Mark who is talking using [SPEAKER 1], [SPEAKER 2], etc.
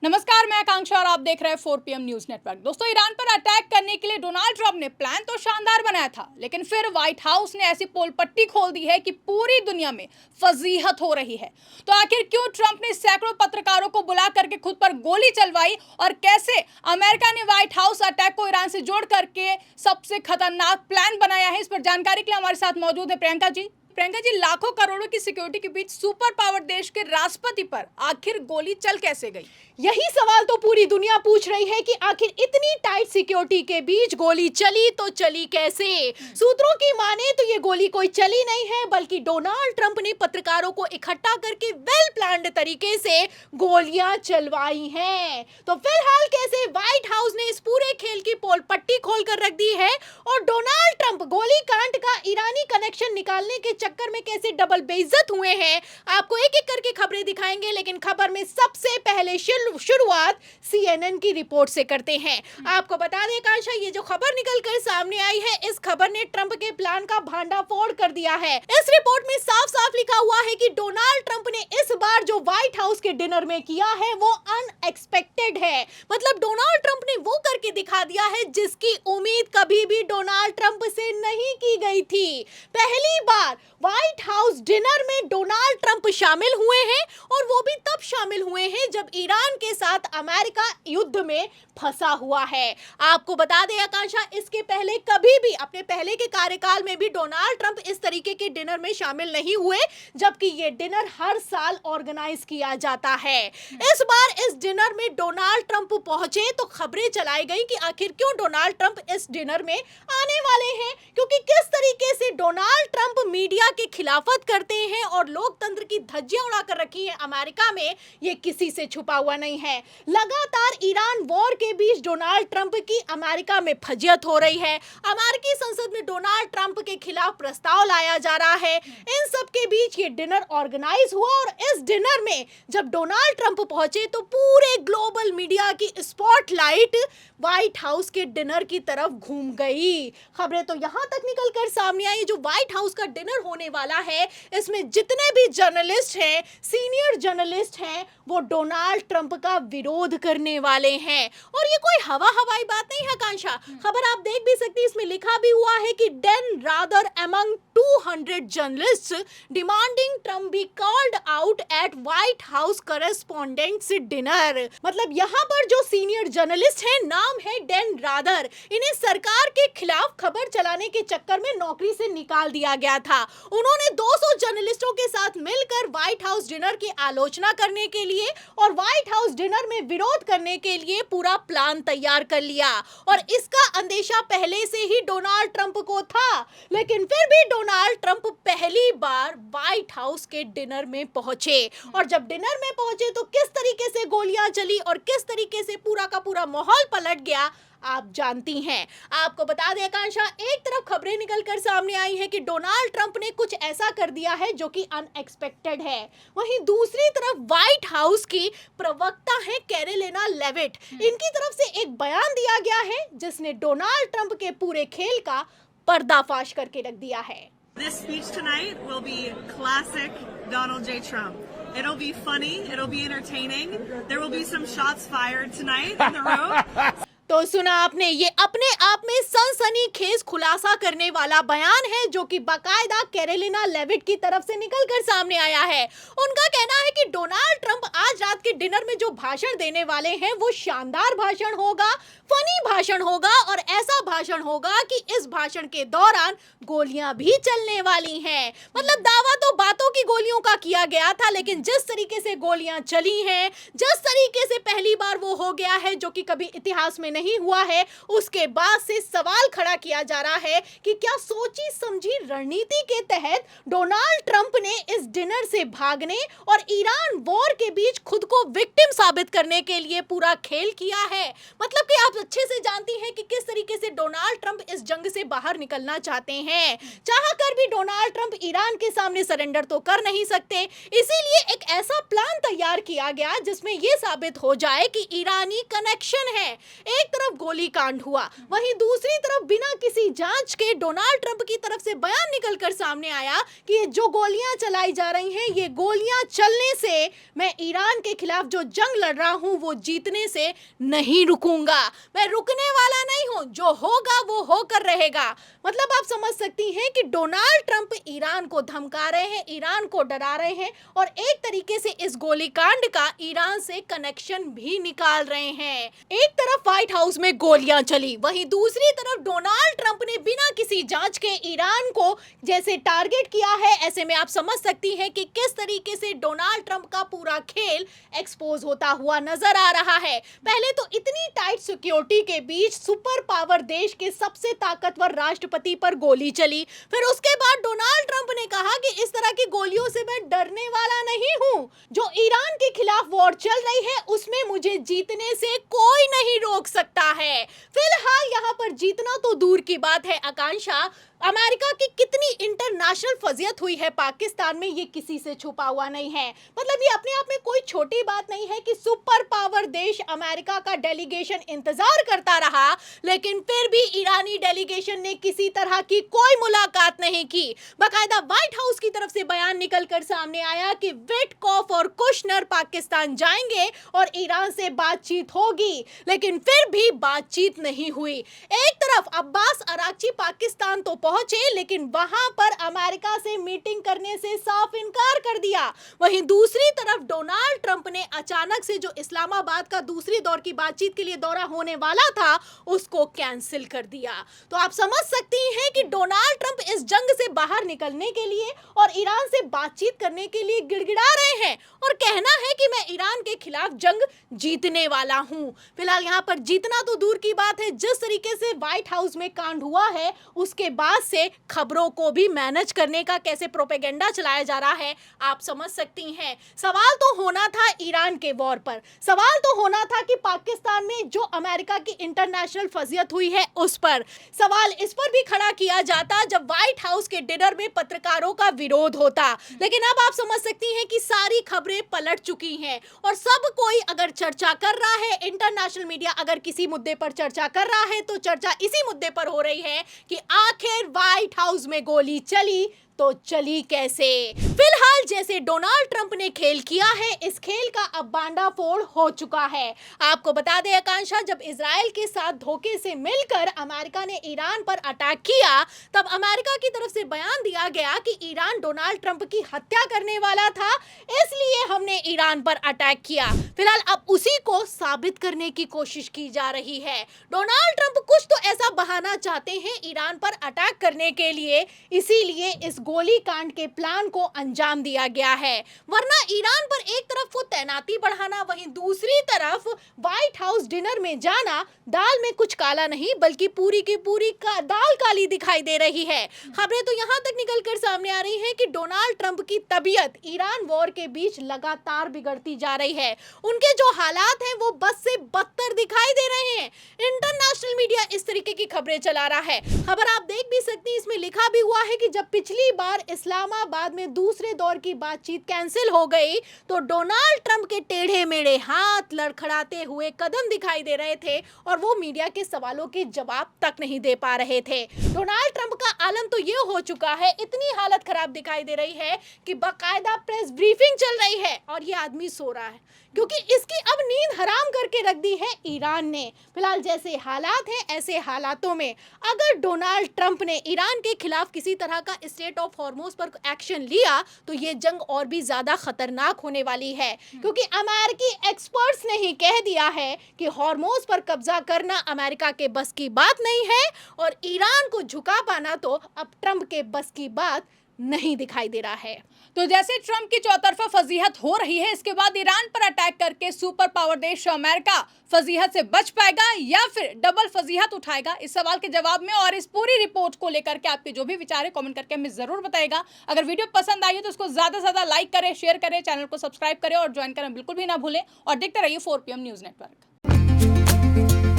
[SPEAKER 1] नमस्कार, मैं आकांक्षा और आप देख रहे हैं 4 PM न्यूज नेटवर्क। दोस्तों, ईरान पर अटैक करने के लिए डोनाल्ड ट्रंप ने प्लान तो शानदार बनाया था, लेकिन फिर व्हाइट हाउस ने ऐसी पोल पट्टी खोल दी है कि पूरी दुनिया में फजीहत हो रही है। तो आखिर क्यों ट्रंप ने सैकड़ों पत्रकारों को बुला करके खुद पर गोली चलवाई और कैसे अमेरिका ने व्हाइट हाउस अटैक को ईरान से जोड़ करके सबसे खतरनाक प्लान बनाया है, इस पर जानकारी के लिए हमारे साथ मौजूद है प्रियंका जी। प्रियंका जी, लाखों करोड़ों की सिक्योरिटी के बीच सुपर पावर देश के राष्ट्रपति पर आखिर गोली चल कैसे गई?
[SPEAKER 2] यही सवाल तो पूरी दुनिया पूछ रही है कि आखिर इतनी टाइट सिक्योरिटी के बीच गोली चली तो चली कैसे। सूत्रों की माने तो ये गोली कोई चली नहीं है, बल्कि डोनाल्ड ट्रंप ने पत्रकारों को इकट्ठा करके वेल प्लान्ड तरीके से गोलियां चलवाई हैं। तो फिलहाल कैसे व्हाइट हाउस ने इस पूरे खेल की पोल पट्टी खोल कर रख दी है और डोनाल्ड ट्रंप गोली कांड का ईरानी कनेक्शन निकालने के चक्कर में कैसे डबल बेइज्जत हुए हैं, आपको एक एक करके खबरें दिखाएंगे। लेकिन खबर में सबसे पहले शुरुआत CNN की रिपोर्ट से करते हैं। आपको बता दें आकांक्षा, ये जो खबर निकल कर सामने आई है, इस खबर ने ट्रंप के प्लान का भांडाफोड़ कर दिया है। इस रिपोर्ट में साफ साफ लिखा हुआ है कि डोनाल्ड ट्रंप ने इस बार जो व्हाइट हाउस के डिनर में किया है वो अनएक्सपेक्टेड है। मतलब डोनाल्ड ट्रंप ने वो करके दिखा दिया है जिसकी उम्मीद कभी भी डोनाल्ड ट्रंप से नहीं की गई थी। पहली बार व्हाइट हाउस डिनर में डोनाल्ड ट्रंप शामिल हुए हैं और वो भी तब शामिल हुए हैं जब ईरान के साथ अमेरिका युद्ध में फंसा हुआ है। आपको बता दें आकांक्षा, इसके पहले कभी भी अपने पहले के कार्यकाल में भी डोनाल्ड ट्रंप इस तरीके के डिनर में शामिल नहीं हुए, जबकि ये डिनर हर साल ऑर्गेनाइज किया जाता है। इस बार इस डिनर में डोनाल्ड ट्रंप पहुंचे तो खबरें चलाई गई कि आखिर क्यों डोनाल्ड ट्रंप इस डिनर में आने वाले हैं, क्योंकि किस तरीके से डोनाल्ड ट्रंप मीडिया के खिलाफत करते हैं और लोकतंत्र की धज्जियां उड़ाकर रखी है अमेरिका में, ये किसी से छुपा हुआ नहीं है। लगातार ईरान वॉर के बीच डोनाल्ड ट्रंप की अमेरिका में फजीहत हो रही है। अमेरिकी संसद में डोनाल्ड ट्रंप के खिलाफ प्रस्ताव लाया जा रहा है। इन सब के बीच ये डिनर ऑर्गेनाइज हुआ और इस डिनर में जब डोनाल्ड ट्रंप पहुंचे तो पूरे ग्लोबल मीडिया की स्पॉटलाइट व्हाइट हाउस के डिनर की तरफ घूम गई। खबरें तो यहां तक निकल कर सामने आई, जो व्हाइट हाउस का डिनर होने वाला है इसमें जितने भी जर्नलिस्ट हैं, सीनियर जर्नलिस्ट हैं, वो डोनाल्ड ट्रंप का विरोध करने वाले हैं। और ये कोई हवाई बात नहीं है आकांक्षा, खबर आप देख भी सकती, इसमें लिखा भी हुआ है कि then rather among 200 journalists demanding Trump be called out at White House correspondents dinner. मतलब यहाँ पर जो सीनियर जर्नलिस्ट हैं, नाम है डेन रादर, इन्हें सरकार के खिलाफ खबर चलाने के चक्कर में नौकरी से निकाल दिया गया था। उन्होंने 200 जर्नलिस्टों के साथ मिलकर व्हाइट हाउस डिनर की आलोचना करने के लिए और व्हाइट हाउस डिनर में विरोध करने के लिए पूरा प्लान तैयार कर लिया और इसका अंदेशा पहले से ही डोनाल्ड ट्रंप को था। लेकिन फिर भी डोनाल्ड ट्रंप पहली बार व्हाइट हाउस के डिनर में पहुंचे और जब डिनर में पहुंचे तो किस तरीके से गोलियां चली और किस तरीके से पूरा का पूरा माहौल पलट गया, आप जानती हैं। आपको बता दें आकांक्षा, एक तरफ खबरें निकलकर सामने आई हैं कि डोनाल्ड ट्रंप ने कुछ ऐसा कर दिया है जो कि अनएक्सपेक्टेड है, वहीं दूसरी तरफ व्हाइट हाउस की प्रवक्ता है कैरोलिना लेविट, इनकी तरफ से एक बयान दिया गया है जिसने डोनाल्ड ट्रंप के पूरे खेल का पर्दाफाश करके रख दिया है।
[SPEAKER 3] This speech tonight will be classic Donald J. Trump. It'll be funny, it'll be entertaining. There will be some shots fired tonight in the room.
[SPEAKER 2] तो सुना आपने, ये अपने आप में सनसनीखेज खुलासा करने वाला बयान है जो कि बाकायदा कैरोलिना लेविट की तरफ से निकलकर सामने आया है। उनका कहना है कि डोनाल्ड ट्रंप आज रात के डिनर में जो भाषण देने वाले हैं वो शानदार भाषण होगा, फनी भाषण होगा और ऐसा भाषण होगा कि इस भाषण के दौरान गोलियां भी चलने वाली हैं। मतलब दावा तो बातों की गोलियों का किया गया था, लेकिन जिस तरीके से गोलियां चली हैं, जिस तरीके से पहली बार वो हो गया है जो कि कभी इतिहास में नहीं हुआ है, उसके बाद से सवाल खड़ा किया जा रहा है कि क्या सोची समझी रणनीति के तहत डोनाल्ड ट्रंप ने इस डिनर से भागने और ईरान वॉर के बीच खुद को विक्टिम साबित करने के लिए पूरा खेल किया है। मतलब कि आप अच्छे से जानती हैं कि किस तरीके से डोनाल्ड ट्रंप इस जंग से बाहर निकलना चाहते हैं। चाहकर भी डोनाल्ड ट्रंप ईरान के सामने सरेंडर तो कर नहीं सकते, इसीलिए एक ऐसा प्लान तैयार किया गया जिसमें यह साबित हो जाए कि ईरानी कनेक्शन है। एक तरफ गोली कांड हुआ, वहीं दूसरी तरफ बिना किसी जांच के डोनाल्ड ट्रंप की तरफ से बयान निकलकर सामने आया कि जो गोलियां चलाई जा रही हैं, ये गोलियां चलने से मैं ईरान के खिलाफ जो जंग लड़ रहा हूं वो जीतने से नहीं रुकूंगा, मैं रुकने वाला नहीं हूं, जो होगा वो होकर रहेगा। मतलब आप समझ सकती हैं कि डोनाल्ड ट्रंप ईरान को धमका रहे हैं, ईरान को डरा रहे हैं और एक तरीके से इस गोलीकांड का ईरान से कनेक्शन भी निकाल रहे हैं। एक तरफ व्हाइट हाउस में गोलियां चली, वहीं दूसरी तरफ डोनाल्ड ट्रंप ने बिना किसी जांच के ईरान को जैसे टारगेट किया है। ऐसे में आप समझ सकती हैं कि किस तरीके से डोनाल्ड ट्रंप का पूरा खेल एक्सपोज होता हुआ नजर आ रहा है। पहले तो इतनी टाइट सिक्योरिटी के बीच सुपर पावर देश के सबसे ताकतवर राष्ट्रपति पर गोली चली, फिर उसके बाद डोनाल्ड ट्रंप ने कहा कि इस तरह की गोलियों से मैं डरने वाला नहीं हूं, जो ईरान के खिलाफ वॉर चल रही है उसमें मुझे जीतने से कोई नहीं रोक सकता है। फिलहाल यहाँ पर जीतना तो दूर की बात है आकांक्षा, अमेरिका की कितनी इंटरनेशनल फजीयत हुई है पाकिस्तान में ये किसी से छुपा हुआ नहीं है। मतलब ये अपने आप में कोई छोटी बात नहीं है कि सुपर पावर देश अमेरिका का डेलीगेशन इंतजार करता रहा, लेकिन फिर भी ईरानी डेलीगेशन ने किसी तरह की कोई मुलाकात नहीं की। बाकायदा व्हाइट हाउस की तरफ से बयान निकलकर सामने आया कि विटकॉफ और कुशनर पाकिस्तान जाएंगे और ईरान से बातचीत होगी, लेकिन फिर भी बातचीत नहीं हुई। एक तरफ अब्बास अराक्ची पाकिस्तान तो पहुंचे, लेकिन वहां पर अमेरिका से मीटिंग करने से साफ इनकार कर दिया। वहीं दूसरी तरफ डोनाल्ड ट्रंप ने अचानक से जो इस्लामाबाद का दूसरी दौर की बातचीत के लिए दौरा होने वाला था उसको कैंसिल कर दिया। तो आप समझ सकती हैं कि डोनाल्ड ट्रंप इस जंग से बाहर निकलने के लिए और ईरान से बातचीत करने के लिए गिड़गिड़ा रहे हैं और कहना है कि मैं ईरान के खिलाफ जंग जीतने वाला हूं। फिलहाल यहां पर जीतना तो दूर की बात है, जिस तरीके से व्हाइट हाउस में कांड हुआ है उसके बाद से खबरों को भी मैनेज करने का कैसे प्रोपेगेंडा चलाया जा रहा है आप समझ सकती हैं। सवाल तो होना था ईरान के वॉर पर, सवाल तो होना था कि पाकिस्तान में जो अमेरिका की इंटरनेशनल फजीयत हुई है उस पर, सवाल इस पर भी खड़ा किया जाता जब व्हाइट हाउस के डिनर में पत्रकारों का विरोध होता। लेकिन अब आप समझ सकती हैं कि सारी खबरें पलट चुकी हैं और सब कोई अगर चर्चा कर रहा है, इंटरनेशनल मीडिया अगर किसी मुद्दे पर चर्चा कर रहा है तो चर्चा इसी मुद्दे पर हो रही है कि आखिर व्हाइट हाउस में गोली चली तो चली कैसे। फिलहाल जैसे डोनाल्ड ट्रंप ने खेल किया है, इस खेल का अब बांडाफोड़ हो चुका है। आपको बता दें आकांक्षा, जब इजराइल के साथ धोखे से मिलकर अमेरिका ने ईरान पर अटैक किया तब अमेरिका की तरफ से बयान दिया गया कि ईरान डोनाल्ड ट्रंप की हत्या करने वाला था, इसलिए हमने ईरान पर अटैक किया। फिलहाल अब उसी को साबित करने की कोशिश की जा रही है। डोनाल्ड ट्रंप कुछ तो ऐसा बहाना चाहते हैं ईरान पर अटैक करने के लिए, इसीलिए इस गोली कांड के प्लान को अंजाम दिया गया है। वरना ईरान पर एक तरफ वो तैनाती बढ़ाना, वहीं दूसरी तरफ व्हाइट हाउस डिनर में जाना, दाल में कुछ काला नहीं बल्कि पूरी की पूरी दाल काली दिखाई दे रही है। खबरें तो यहाँ तक निकलकर सामने आ रही हैं कि डोनाल्ड ट्रंप की तबीयत ईरान वॉर के बीच लगातार बिगड़ती जा रही है। उनके जो हालात हैं वो बद से बदतर दिखाई दे रहे हैं। इंटरनेशनल मीडिया इस तरीके की खबरें चला रहा है। खबर आप देख भी सकती हैं, इसमें लिखा भी हुआ है कि जब पिछली बार इस्लामाबाद में दूसरे दौर की बातचीत कैंसिल हो गई तो डोनाल्ड ट्रंप के टेढ़े मेढ़े हाथ, लड़खड़ाते हुए कदम दिखाई दे रहे थे और वो मीडिया के सवालों के जवाब तक नहीं दे पा रहे थे। डोनाल्ड ट्रंप का आलम तो ये हो चुका है, इतनी हालत खराब दिखाई दे रही है कि बाकायदा प्रेस ब्रीफिंग चल रही है और ये आदमी सो रहा है क्योंकि इसकी अब नींद हराम करके रख दी है ईरान ने। फिलहाल जैसे हालात हैं ऐसे हालातों में अगर डोनाल्ड ट्रंप ने ईरान के खिलाफ किसी तरह का स्टेट ऑफ हॉर्मोज पर एक्शन लिया तो ये जंग और भी ज्यादा खतरनाक होने वाली है, क्योंकि अमेरिकी एक्सपर्ट्स ने ही कह दिया है कि हॉर्मोज पर कब्जा करना अमेरिका के बस की बात नहीं है और ईरान को झुका पाना तो अब ट्रंप के बस की बात नहीं दिखाई दे रहा है।
[SPEAKER 1] तो जैसे ट्रंप की चौतरफा फजीहत हो रही है, इसके बाद ईरान पर अटैक करके सुपर पावर देश अमेरिका फजीहत से बच पाएगा या फिर डबल फजीहत उठाएगा? इस सवाल के जवाब में और इस पूरी रिपोर्ट को लेकर के आपके जो भी विचार है कमेंट करके हमें जरूर बताएगा। अगर वीडियो पसंद आई हो तो उसको ज्यादा से ज्यादा लाइक करें, शेयर करें, चैनल को सब्सक्राइब करें और ज्वाइन करना बिल्कुल भी ना भूलें और देखते रहिए 4 PM न्यूज नेटवर्क।